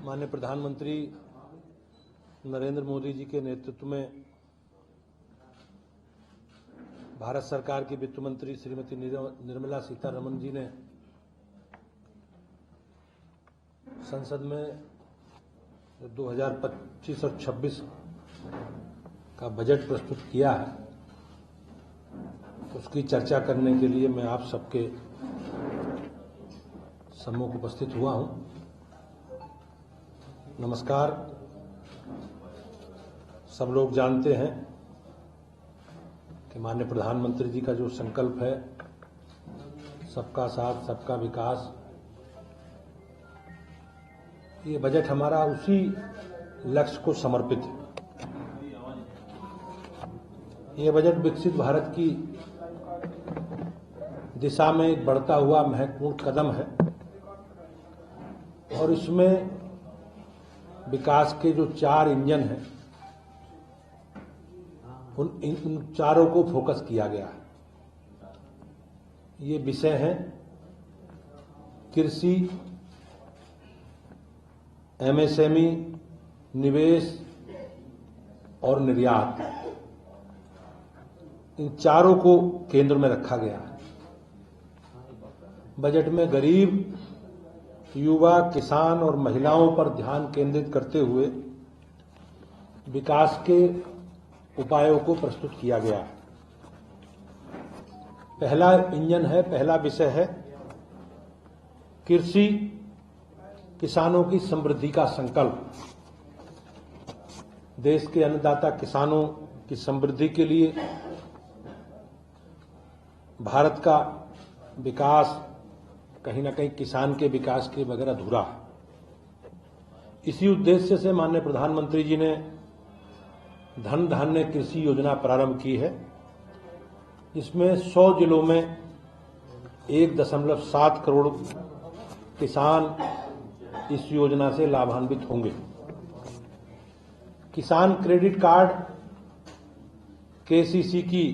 माननीय प्रधानमंत्री नरेंद्र मोदी जी के नेतृत्व में भारत सरकार की वित्त मंत्री श्रीमती निर्मला सीतारमण जी ने संसद में 2025 और 26 का बजट प्रस्तुत किया है, उसकी चर्चा करने के लिए मैं आप सबके सम्मुख उपस्थित हुआ हूं। नमस्कार। सब लोग जानते हैं कि माननीय प्रधानमंत्री जी का जो संकल्प है, सबका साथ सबका विकास, ये बजट हमारा उसी लक्ष्य को समर्पित है। ये बजट विकसित भारत की दिशा में एक बढ़ता हुआ महत्वपूर्ण कदम है और इसमें विकास के जो 4 इंजन हैं, उन चारों को फोकस किया गया है। ये विषय हैं कृषि, एमएसएमई, निवेश और निर्यात। इन चारों को केंद्र में रखा गया है। बजट में गरीब, युवा, किसान और महिलाओं पर ध्यान केंद्रित करते हुए विकास के उपायों को प्रस्तुत किया गया है। पहला इंजन है, पहला विषय है कृषि, किसानों की समृद्धि का संकल्प। देश के अन्नदाता किसानों की समृद्धि के लिए भारत का विकास कहीं न कहीं किसान के विकास के बगैर अधूरा है। इसी उद्देश्य से माननीय प्रधानमंत्री जी ने धन धान्य कृषि योजना प्रारंभ की है। इसमें 100 जिलों में 1.7 करोड़ किसान इस योजना से लाभान्वित होंगे। किसान क्रेडिट कार्ड केसीसी की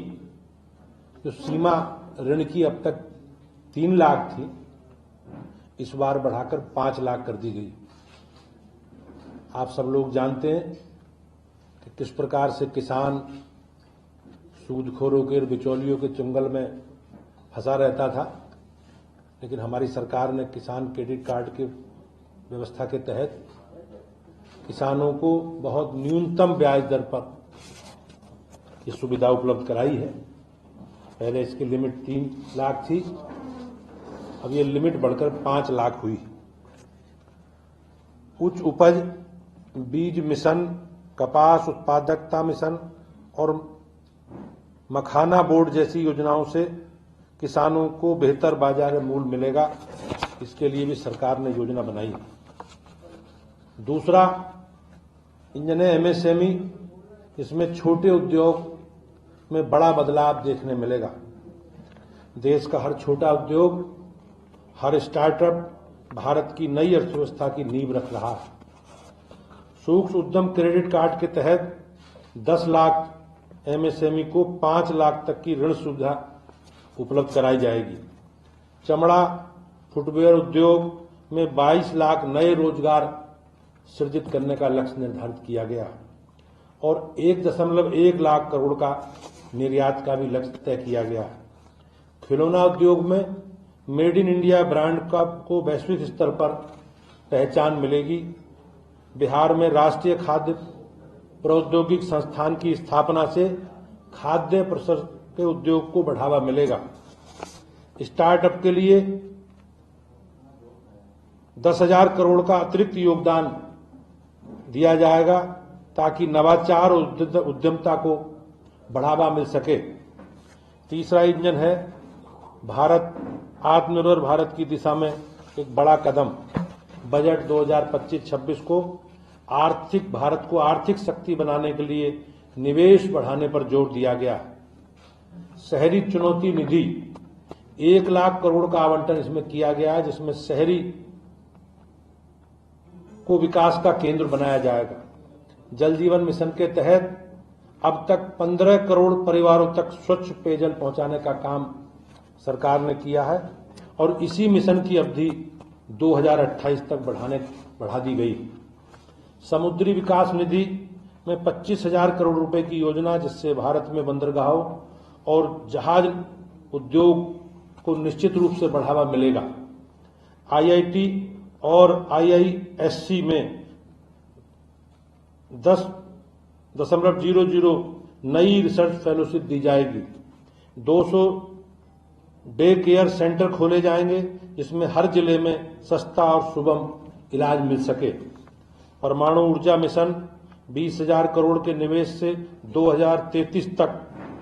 जो सीमा ऋण की अब तक 3 लाख थी, इस बार बढ़ाकर 5 लाख कर दी गई। आप सब लोग जानते हैं कि किस प्रकार से किसान सूदखोरों के और बिचौलियों के चुंगल में फंसा रहता था, लेकिन हमारी सरकार ने किसान क्रेडिट कार्ड की व्यवस्था के तहत किसानों को बहुत न्यूनतम ब्याज दर पर ये सुविधा उपलब्ध कराई है। पहले इसकी लिमिट 3 लाख थी, अब ये लिमिट बढ़कर 5 लाख हुई। उच्च उपज बीज मिशन, कपास उत्पादकता मिशन और मखाना बोर्ड जैसी योजनाओं से किसानों को बेहतर बाजार मूल्य मिलेगा। इसके लिए भी सरकार ने योजना बनाई है। दूसरा इंजन है एमएसएमई। इसमें छोटे उद्योग में बड़ा बदलाव देखने मिलेगा। देश का हर छोटा उद्योग, हर स्टार्टअप भारत की नई अर्थव्यवस्था की नींव रख रहा है। सूक्ष्म उद्यम क्रेडिट कार्ड के तहत 10 लाख एमएसएमई को 5 लाख तक की ऋण सुविधा उपलब्ध कराई जाएगी। चमड़ा, फुटवेयर उद्योग में 22 लाख नए रोजगार सृजित करने का लक्ष्य निर्धारित किया गया और 1.1 लाख करोड़ का निर्यात का भी लक्ष्य तय किया गया है। खिलौना उद्योग में मेड इन इंडिया ब्रांड को वैश्विक स्तर पर पहचान मिलेगी। बिहार में राष्ट्रीय खाद्य प्रौद्योगिकी संस्थान की स्थापना से खाद्य प्रसंस्करण के उद्योग को बढ़ावा मिलेगा। स्टार्टअप के लिए 10,000 करोड़ का अतिरिक्त योगदान दिया जाएगा ताकि नवाचार और उद्यमता को बढ़ावा मिल सके। तीसरा इंजन है भारत, आत्मनिर्भर भारत की दिशा में एक बड़ा कदम। बजट 2025-26 को भारत को आर्थिक शक्ति बनाने के लिए निवेश बढ़ाने पर जोर दिया गया। शहरी चुनौती निधि 1 लाख करोड़ का आवंटन इसमें किया गया है, जिसमें शहरी को विकास का केंद्र बनाया जाएगा। जल जीवन मिशन के तहत अब तक 15 करोड़ परिवारों तक स्वच्छ पेयजल पहुंचाने का काम सरकार ने किया है और इसी मिशन की अवधि 2028 तक बढ़ा दी गई। समुद्री विकास निधि में 25,000 करोड़ रुपए की योजना, जिससे भारत में बंदरगाहों और जहाज उद्योग को निश्चित रूप से बढ़ावा मिलेगा। आईआईटी और आईआईएससी में 10.00 नई रिसर्च फेलोशिप दी जाएगी। 200 डे केयर सेंटर खोले जाएंगे, जिसमें हर जिले में सस्ता और सुगम इलाज मिल सके। परमाणु ऊर्जा मिशन 20,000 करोड़ के निवेश से 2033 तक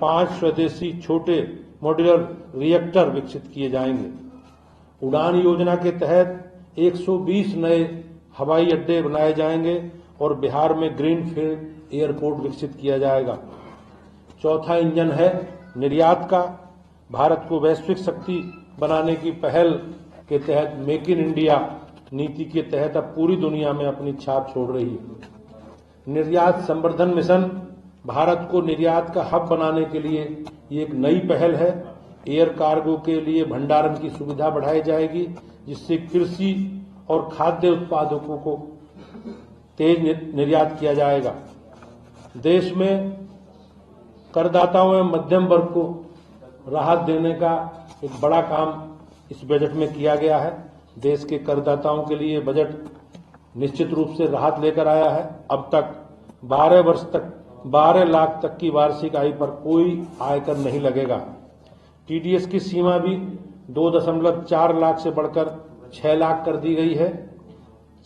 5 स्वदेशी छोटे मॉड्यूलर रिएक्टर विकसित किए जाएंगे। उड़ान योजना के तहत 120 नए हवाई अड्डे बनाए जाएंगे और बिहार में ग्रीनफील्ड एयरपोर्ट विकसित किया जाएगा। चौथा इंजन है निर्यात का। भारत को वैश्विक शक्ति बनाने की पहल के तहत मेक इन इंडिया नीति के तहत अब पूरी दुनिया में अपनी छाप छोड़ रही है। निर्यात संवर्धन मिशन भारत को निर्यात का हब बनाने के लिए ये एक नई पहल है। एयर कार्गो के लिए भंडारण की सुविधा बढ़ाई जाएगी, जिससे कृषि और खाद्य उत्पादों को तेज निर्यात किया जाएगा। देश में करदाताओं एवं मध्यम वर्ग को राहत देने का एक बड़ा काम इस बजट में किया गया है। देश के करदाताओं के लिए बजट निश्चित रूप से राहत लेकर आया है। अब तक 12 वर्ष तक 12 लाख तक की वार्षिक आय पर कोई आयकर नहीं लगेगा। टीडीएस की सीमा भी 2.4 लाख से बढ़कर 6 लाख कर दी गई है।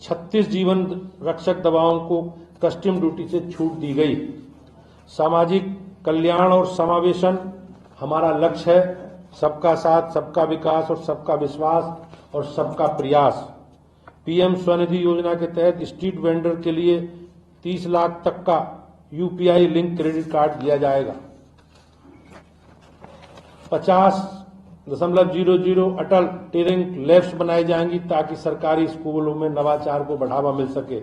36 जीवन रक्षक दवाओं को कस्टम ड्यूटी से छूट दी गई। सामाजिक कल्याण और समावेशन हमारा लक्ष्य है। सबका साथ, सबका विकास और सबका विश्वास और सबका प्रयास। पीएम स्वनिधि योजना के तहत स्ट्रीट वेंडर के लिए 30 लाख तक का यूपीआई लिंक क्रेडिट कार्ड दिया जाएगा। 50.00 अटल टिंकरिंग लैब्स बनाई जाएंगी, ताकि सरकारी स्कूलों में नवाचार को बढ़ावा मिल सके।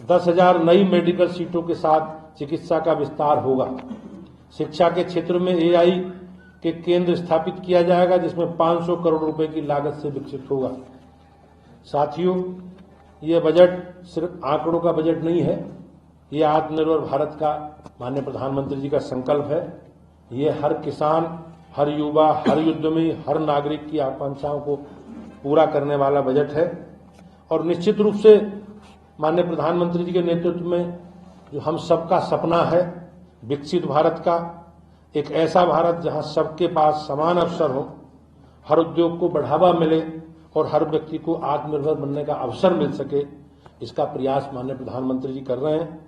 10,000 नई मेडिकल सीटों के साथ चिकित्सा का विस्तार होगा। शिक्षा के क्षेत्र में एआई के केंद्र स्थापित किया जाएगा, जिसमें 500 करोड़ रुपए की लागत से विकसित होगा। साथियों, ये बजट सिर्फ आंकड़ों का बजट नहीं है, ये आत्मनिर्भर भारत का माननीय प्रधानमंत्री जी का संकल्प है। ये हर किसान, हर युवा, हर उद्यमी, हर नागरिक की आकांक्षाओं को पूरा करने वाला बजट है। और निश्चित रूप से माननीय प्रधानमंत्री जी के नेतृत्व में जो हम सबका सपना है विकसित भारत का, एक ऐसा भारत जहां सबके पास समान अवसर हो, हर उद्योग को बढ़ावा मिले और हर व्यक्ति को आत्मनिर्भर बनने का अवसर मिल सके, इसका प्रयास माननीय प्रधानमंत्री जी कर रहे हैं।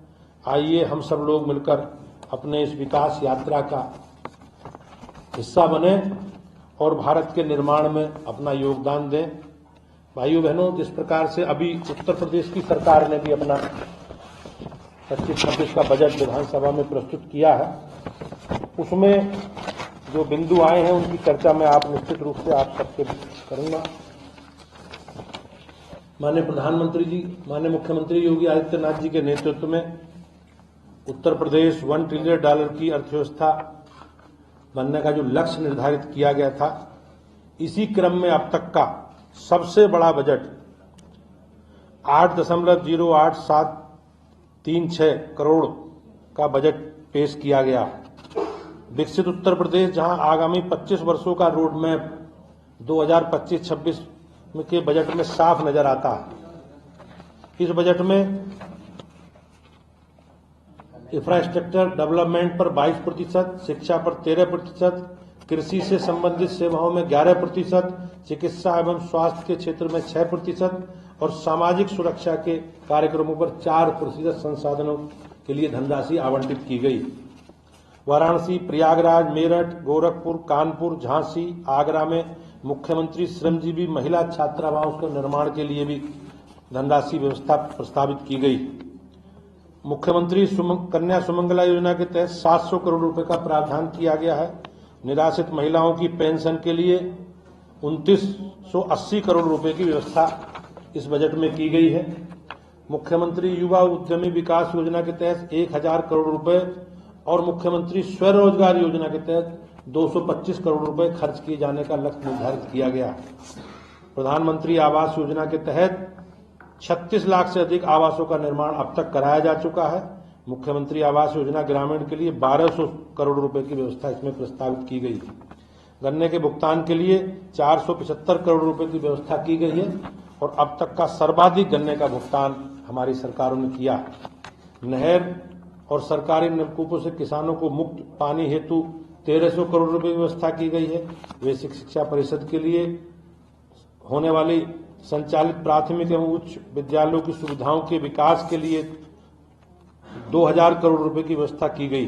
आइए हम सब लोग मिलकर अपने इस विकास यात्रा का हिस्सा बने और भारत के निर्माण में अपना योगदान दें। भाइयों बहनों, जिस प्रकार से अभी उत्तर प्रदेश की सरकार ने भी अपना 25-26 का बजट विधानसभा में प्रस्तुत किया है, उसमें जो बिंदु आए हैं उनकी चर्चा मैं आप निश्चित रूप से आप सबसे करूंगा। माननीय प्रधानमंत्री जी, माननीय मुख्यमंत्री योगी आदित्यनाथ जी के नेतृत्व में उत्तर प्रदेश $1 ट्रिलियन की अर्थव्यवस्था बनने का जो लक्ष्य निर्धारित किया गया था, इसी क्रम में अब तक का सबसे बड़ा बजट 8.08736 करोड़ का बजट पेश किया गया है। विकसित उत्तर प्रदेश, जहां आगामी 25 वर्षों का रोड मैप 2025-26 के बजट में साफ नजर आता है। इस बजट में इंफ्रास्ट्रक्चर डेवलपमेंट पर 22%, शिक्षा पर 13%, कृषि से संबंधित सेवाओं में 11%, चिकित्सा एवं स्वास्थ्य के क्षेत्र में 6% और सामाजिक सुरक्षा के कार्यक्रमों पर 4% संसाधनों के लिए धनराशि आवंटित की गई। वाराणसी, प्रयागराज, मेरठ, गोरखपुर, कानपुर, झांसी, आगरा में मुख्यमंत्री श्रमजीवी महिला छात्रावासों के निर्माण के लिए भी धनराशि व्यवस्था प्रस्तावित की गई। मुख्यमंत्री कन्या सुमंगला योजना के तहत 700 करोड़ रुपए का प्रावधान किया गया है। निराश्रित महिलाओं की पेंशन के लिए 2980 करोड़ रुपए की व्यवस्था इस बजट में की गई है। मुख्यमंत्री युवा उद्यमी विकास योजना के तहत 1000 करोड़ रुपए और मुख्यमंत्री स्वरोजगार योजना के तहत 225 करोड़ रुपए खर्च किए जाने का लक्ष्य निर्धारित किया गया है। प्रधानमंत्री आवास योजना के तहत 36 लाख से अधिक आवासों का निर्माण अब तक कराया जा चुका है। मुख्यमंत्री आवास योजना ग्रामीण के लिए 1200 करोड़ रुपए की व्यवस्था इसमें प्रस्तावित की गई है। गन्ने के भुगतान के लिए 475 करोड़ रुपए की व्यवस्था की गई है और अब तक का सर्वाधिक गन्ने का भुगतान हमारी सरकारों ने किया है। नहर और सरकारी नलकूपों से किसानों को मुफ्त पानी हेतु 1300 करोड़ रुपए की व्यवस्था की गई है। बेसिक शिक्षा परिषद के लिए होने वाली संचालित प्राथमिक एवं उच्च विद्यालयों की सुविधाओं के विकास के लिए 2000 करोड़ रुपए की व्यवस्था की गई।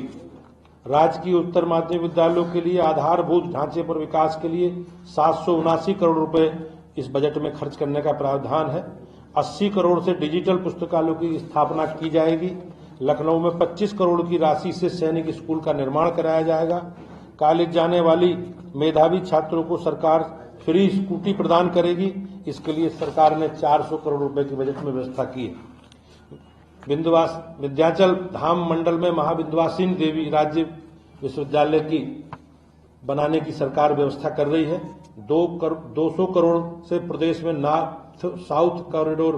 राजकीय उत्तर माध्यमिक विद्यालयों के लिए आधारभूत ढांचे पर विकास के लिए 779 करोड़ रुपए इस बजट में खर्च करने का प्रावधान है। 80 करोड़ से डिजिटल पुस्तकालयों की स्थापना की जाएगी। लखनऊ में 25 करोड़ की राशि से सैनिक स्कूल का निर्माण कराया जाएगा। कॉलेज जाने वाली मेधावी छात्रों को सरकार फ्री स्कूटी प्रदान करेगी। इसके लिए सरकार ने 400 करोड़ रुपए की बजट में व्यवस्था की है। विंध्याचल धाम मंडल में महाविंध्यवासिनी देवी राज्य विश्वविद्यालय की बनाने की सरकार व्यवस्था कर रही है। 200 करोड़ से प्रदेश में नॉर्थ साउथ कॉरिडोर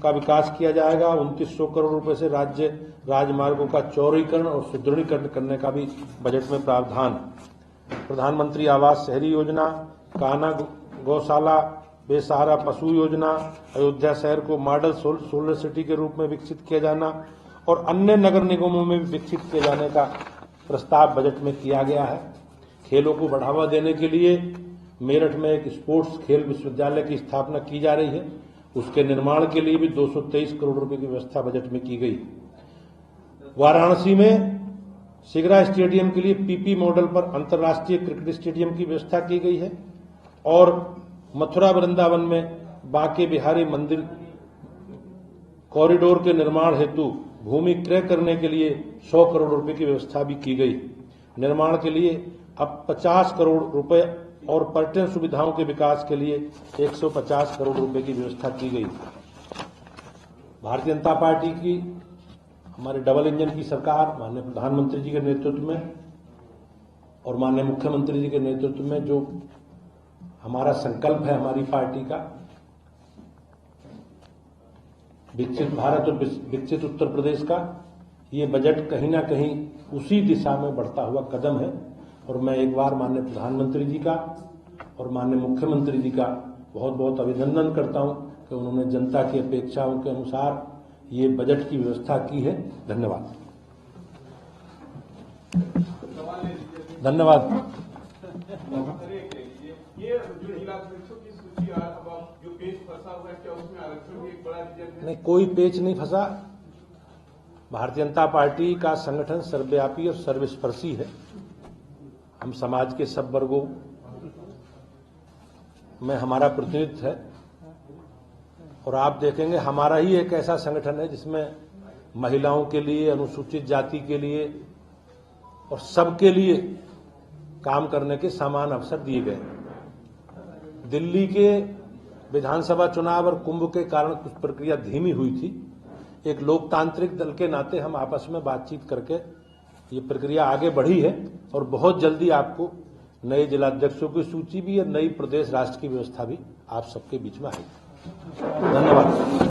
का विकास किया जाएगा। 2900 करोड़ रुपए से राज्य राजमार्गों का चौड़ीकरण और सुदृढ़ीकरण करने का भी बजट में प्रावधान। प्रधानमंत्री आवास शहरी योजना, कान्हा गौशाला, बेसहारा पशु योजना, अयोध्या शहर को मॉडल सोलर सिटी के रूप में विकसित किया जाना और अन्य नगर निगमों में विकसित किए जाने का प्रस्ताव बजट में किया गया है। खेलों को बढ़ावा देने के लिए मेरठ में एक स्पोर्ट्स खेल विश्वविद्यालय की स्थापना की जा रही है। उसके निर्माण के लिए भी 223 करोड़ रुपए की व्यवस्था बजट में की गई। वाराणसी में सिगरा स्टेडियम के लिए पीपी मॉडल पर अंतर्राष्ट्रीय क्रिकेट स्टेडियम की व्यवस्था की गई है और मथुरा वृंदावन में बांके बिहारी मंदिर कॉरिडोर के निर्माण हेतु भूमि क्रय करने के लिए 100 करोड़ रुपए की व्यवस्था भी की गई। निर्माण के लिए अब 50 करोड़ रुपए और पर्यटन सुविधाओं के विकास के लिए 150 करोड़ रुपए की व्यवस्था की गई। भारतीय जनता पार्टी की हमारे डबल इंजन की सरकार माननीय प्रधानमंत्री जी के नेतृत्व में और माननीय मुख्यमंत्री जी के नेतृत्व में जो हमारा संकल्प है हमारी पार्टी का विकसित भारत और विकसित उत्तर प्रदेश का, ये बजट कहीं ना कहीं उसी दिशा में बढ़ता हुआ कदम है। और मैं एक बार माननीय प्रधानमंत्री जी का और माननीय मुख्यमंत्री जी का बहुत बहुत अभिनंदन करता हूं कि उन्होंने जनता की अपेक्षाओं के अनुसार ये बजट की व्यवस्था की है। धन्यवाद। धन्यवाद। ये जो जिलाध्यक्षों की सूची जो पेज फंसा हुआ है, क्या उसमें आरक्षण भी एक बड़ा रीजन है? नहीं, कोई पेज नहीं फंसा। भारतीय जनता पार्टी का संगठन सर्वव्यापी और सर्वस्पर्शी है। हम समाज के सब वर्गों में हमारा प्रतिनिधित्व है और आप देखेंगे हमारा ही एक ऐसा संगठन है जिसमें महिलाओं के लिए, अनुसूचित जाति के लिए और सबके लिए काम करने के समान अवसर दिए गए। दिल्ली के विधानसभा चुनाव और कुंभ के कारण कुछ प्रक्रिया धीमी हुई थी। एक लोकतांत्रिक दल के नाते हम आपस में बातचीत करके ये प्रक्रिया आगे बढ़ी है और बहुत जल्दी आपको नए जिलाध्यक्षों की सूची भी और नई प्रदेश राष्ट्र की व्यवस्था भी आप सबके बीच में आएगी। धन्यवाद।